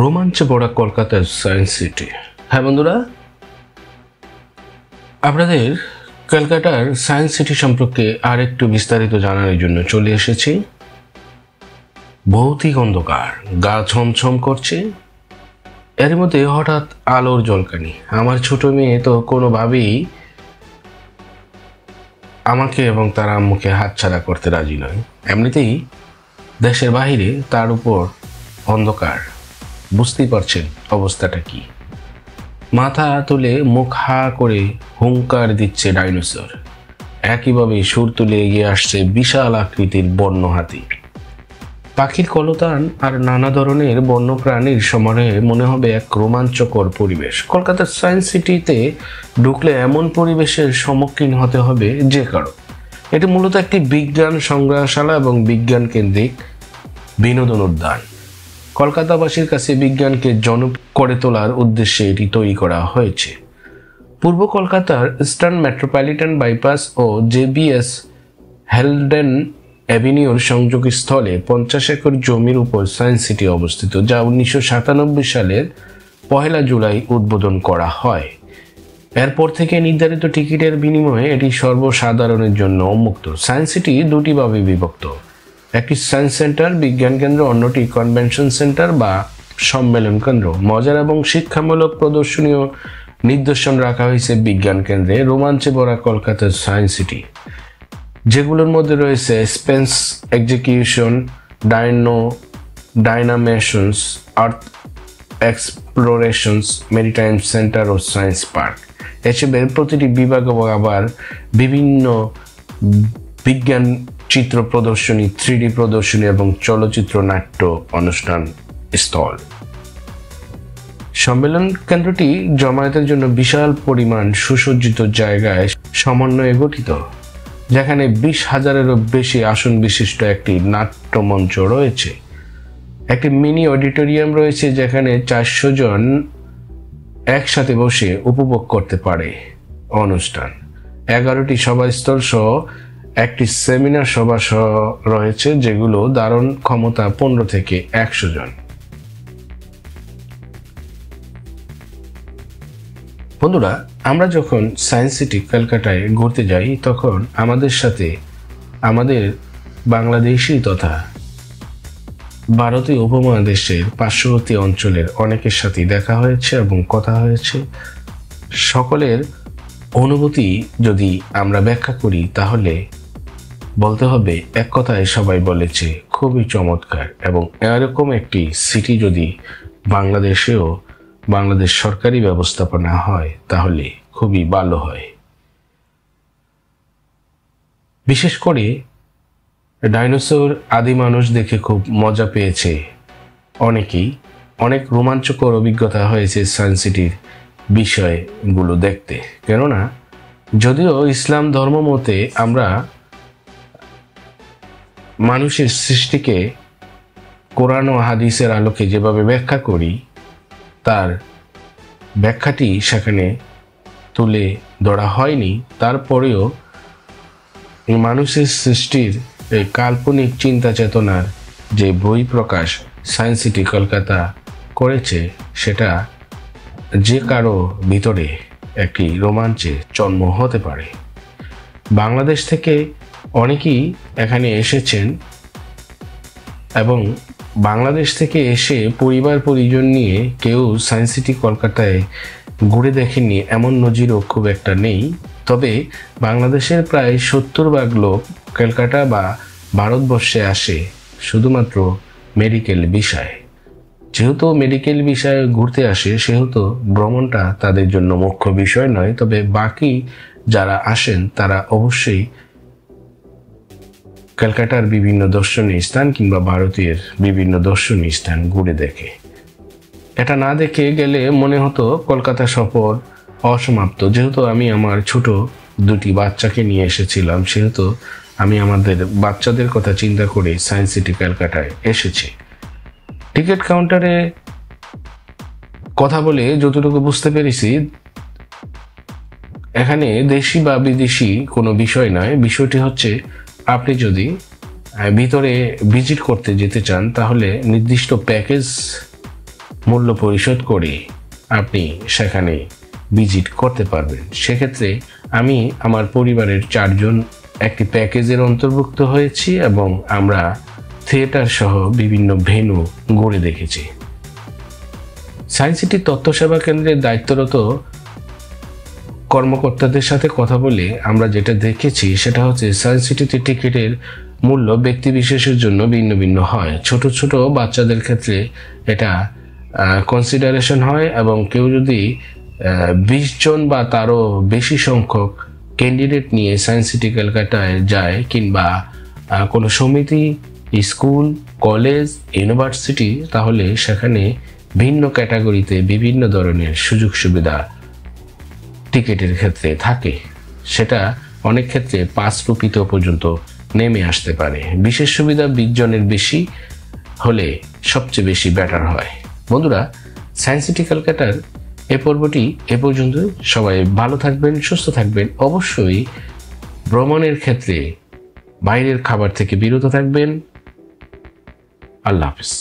রোমাঞ্চে ভরা কলকাতার science city. হ্যাঁ বন্ধুরা, আপনাদের কলকাতার সায়েন্স সিটি সম্পর্কে আর একটু বিস্তারিত জানার জন্য চলে এসেছি। ভৌতিক অন্ধকার, গা ছমছম করছে, এর মধ্যে হঠাৎ আলোর ঝলকানি। আমার ছোট মেয়ে তো কোনোভাবেই আমাকে এবং তার আম্মুকে হাতছাড়া করতে রাজি নয়। এমনিতেই দেশের বাহিরে, তার উপর অন্ধকার, বুঝতেই পারছেন অবস্থাটা কি। মাথা তুলে মুখ হা করে হুঙ্কার দিচ্ছে ডাইনোসর। একইভাবে সুর তুলে এগিয়ে আসছে বিশাল আকৃতির বন্য হাতি। পাখির কলতান আর নানা ধরনের বন্য প্রাণীর সমারোহে মনে হবে এক রোমাঞ্চকর পরিবেশ। কলকাতার সায়েন্স সিটিতে ঢুকলে এমন পরিবেশের সম্মুখীন হতে হবে যে কারো। এটি মূলত একটি বিজ্ঞান সংগ্রহশালা এবং বিজ্ঞান কেন্দ্রিক বিনোদন উদ্যান। কলকাতাবাসীর কাছে বিজ্ঞানকে জনপ্রিয় করে তোলার উদ্দেশ্যে এটি তৈরি করা হয়েছে। পূর্ব কলকাতার ইস্টার্ন মেট্রোপলিটন বাইপাস ও জেবিএস হেলডেন অ্যাভিনিউর সংযোগস্থলে 50 একর জমির উপর সায়েন্স সিটি অবস্থিত, যা 1997 সালের 1 জুলাই উদ্বোধন করা হয়। এরপর থেকে নির্ধারিত টিকিটের বিনিময়ে এটি সর্বসাধারণের জন্য উন্মুক্ত। সায়েন্স সিটি দুটি ভাবে বিভক্ত, একটি সায়েন্স সেন্টার বিজ্ঞান কেন্দ্র, অন্যটি কনভেনশন সেন্টার বা সম্মেলন কেন্দ্র। মজার এবং শিক্ষামূলক প্রদর্শনীয় নিদর্শন রাখা হয়েছে বিজ্ঞান কেন্দ্রে। রোমাঞ্চে ভরা কলকাতার সায়েন্স সিটি, যেগুলোর মধ্যে রয়েছে স্পেস এক্সিকিউশন, ডাইনামেশনস, আর্থ এক্সপ্লোরেশনস, মেরিটাইম সেন্টার ও সায়েন্স পার্ক। এসবের প্রতিটি বিভাগ আবার বিভিন্ন বিজ্ঞান চিত্র প্রদর্শনী, 3D প্রদর্শনী এবং চলচ্চিত্র নাট্য অনুষ্ঠান স্থল। সম্মেলন কেন্দ্রটি জমায়েতের জন্য বিশাল পরিমাণ সুসজ্জিত জায়গায় সমন্বয়ে গঠিত, যেখানে 20,000-এরও বেশি আসন বিশিষ্ট একটি নাট্যমঞ্চ রয়েছে। একটি মিনি অডিটোরিয়াম রয়েছে, যেখানে 400 জন একসাথে বসে উপভোগ করতে পারে অনুষ্ঠান। 11টি সভাস্থল সহ একটি সেমিনার সভা রয়েছে, যেগুলো ধারণ ক্ষমতা 15 থেকে 100 জন। বন্ধুরা, আমরা যখন সায়েন্স সিটি কলকাতায় ঘুরতে যাই, তখন আমাদের সাথে আমাদের বাংলাদেশি তথা ভারতীয় উপমহাদেশের পার্শ্ববর্তী অঞ্চলের অনেকের সাথে দেখা হয়েছে এবং কথা হয়েছে। সকলের অনুভূতি যদি আমরা ব্যাখ্যা করি, তাহলে বলতে হবে এক কথায় সবাই বলেছে খুবই চমৎকার। এবং এরকম একটি সিটি যদি বাংলাদেশেও বাংলাদেশ সরকারি ব্যবস্থাপনা হয়, তাহলে খুবই ভালো হয়। বিশেষ করে ডাইনোসর আদি মানুষ দেখে খুব মজা পেয়েছে অনেকেই। অনেক রোমাঞ্চকর অভিজ্ঞতা হয়েছে সায়েন্স সিটির বিষয়গুলো দেখতে। কেননা যদিও ইসলাম ধর্ম মতে আমরা মানুষের সৃষ্টিকে কোরআন ও হাদিসের আলোকে যেভাবে ব্যাখ্যা করি, তার ব্যাখ্যাটি সেখানে তুলে ধরা হয়নি। তারপরেও এই মানুষের সৃষ্টির এই কাল্পনিক চিন্তা চেতনার যে বই প্রকাশ সায়েন্স সিটি কলকাতা করেছে, সেটা যে কারো ভিতরে একটি রোমাঞ্চের জন্ম হতে পারে। বাংলাদেশ থেকে অনেকেই এখানে এসেছেন এবং বাংলাদেশ থেকে এসে পরিবার পরিজন নিয়ে কেউ সায়েন্স সিটি কলকাতায় ঘুরে দেখেননি এমন নজিরও খুব একটা নেই। তবে বাংলাদেশের প্রায় 70% লোক কলকাতা বা ভারতবর্ষে আসে শুধুমাত্র মেডিকেল বিষয়। যেহেতু মেডিকেল বিষয়ে ঘুরতে আসে, সেহেতু ভ্রমণটা তাদের জন্য মুখ্য বিষয় নয়। তবে বাকি যারা আসেন, তারা অবশ্যই কলকাতার বিভিন্ন দর্শনীয় স্থান কিংবা ভারতের বিভিন্ন দর্শনীয় স্থান ঘুরে দেখে। এটা না দেখে গেলে মনে হতো কলকাতা সফর অসমাপ্ত। যেহেতু আমি আমার ছোট 2টি বাচ্চাকে নিয়ে এসেছিলাম, সেহেতু আমি আমাদের বাচ্চাদের কথা চিন্তা করে সায়েন্স সিটি কলকাতায় এসেছি। টিকিট কাউন্টারে কথা বলে যতটুকু বুঝতে পেরেছি, এখানে দেশি বা বিদেশি কোনো বিষয় নয়। বিষয়টি হচ্ছে, আপনি যদি ভিতরে ভিজিট করতে যেতে চান, তাহলে নির্দিষ্ট প্যাকেজ মূল্য পরিশোধ করে আপনি সেখানে ভিজিট করতে পারবেন। সেক্ষেত্রে আমি আমার পরিবারের 4 জন একটি প্যাকেজের অন্তর্ভুক্ত হয়েছি এবং আমরা থিয়েটার সহ বিভিন্ন ভেন্যু ঘুরে দেখেছি। সায়েন্স সিটি তথ্য সেবা কেন্দ্রের দায়িত্বরত কর্মকর্তাদের সাথে কথা বলে আমরা যেটা দেখেছি সেটা হচ্ছে সায়েন্স সিটিতে টিকিটের মূল্য ব্যক্তি বিশেষের জন্য ভিন্ন ভিন্ন হয়। ছোট ছোট বাচ্চাদের ক্ষেত্রে এটা কনসিডারেশন হয় এবং কেউ যদি 20 জন বা তারও বেশি সংখ্যক ক্যান্ডিডেট নিয়ে সায়েন্স সিটি ক্যালকাটায় যায় কিংবা কোনো সমিতি, স্কুল, কলেজ, ইউনিভার্সিটি, তাহলে সেখানে ভিন্ন ক্যাটাগরিতে বিভিন্ন ধরনের সুযোগ সুবিধা টিকিটের ক্ষেত্রে থাকে। সেটা অনেক ক্ষেত্রে 5 রুপিতেও পর্যন্ত নেমে আসতে পারে। বিশেষ সুবিধা 20 জনের বেশি হলে সবচেয়ে বেশি বেটার হয়। বন্ধুরা, সায়েন্স সিটি ক্যালকাটার এ পর্বটি এ পর্যন্ত। সবাই ভালো থাকবেন, সুস্থ থাকবেন। অবশ্যই ভ্রমণের ক্ষেত্রে বাইরের খাবার থেকে বিরত থাকবেন। আল্লাহ হাফেজ।